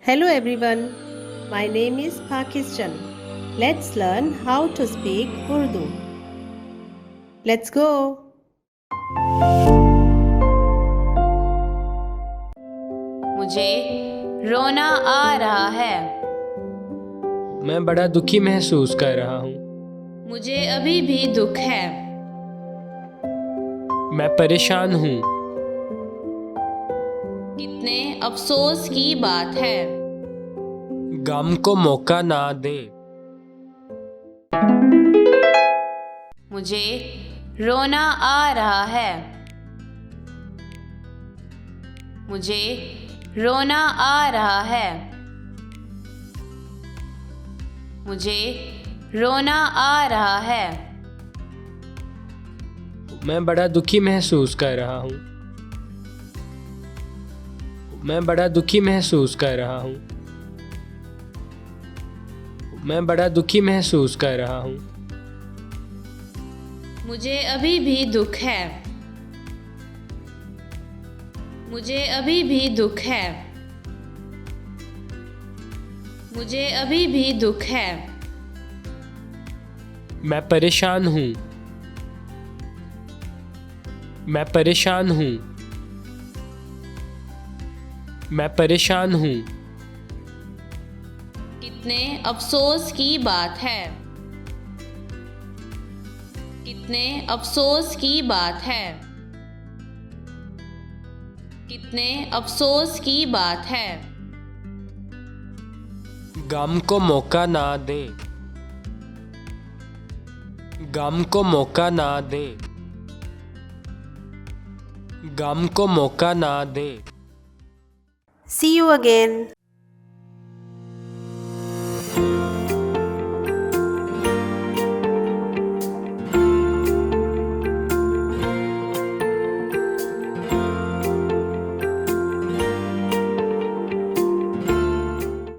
Hello everyone, my name is Pakistan. Let's learn how to speak Urdu. Let's go. मुझे रोना आ रहा है। मैं बड़ा दुखी महसूस कर रहा हूँ। मुझे अभी भी दुख है। मैं परेशान हूँ। कितने अफसोस की बात है। गम को मौका ना दें। मुझे रोना आ रहा है। मुझे रोना आ रहा है। मुझे रोना आ रहा है। मैं बड़ा दुखी महसूस कर रहा हूँ। मैं बड़ा दुखी महसूस कर रहा हूँ। मैं बड़ा दुखी महसूस कर रहा हूँ। मुझे अभी भी दुख है। मुझे अभी भी दुख है। मुझे अभी भी दुख है। मैं परेशान हूँ। मैं परेशान हूँ। मैं परेशान हूँ। कितने अफसोस की बात है। कितने अफसोस की बात है। कितने अफसोस की बात है। गम को मौका ना दें। गम को मौका ना दें। गम को मौका ना दें। See you again.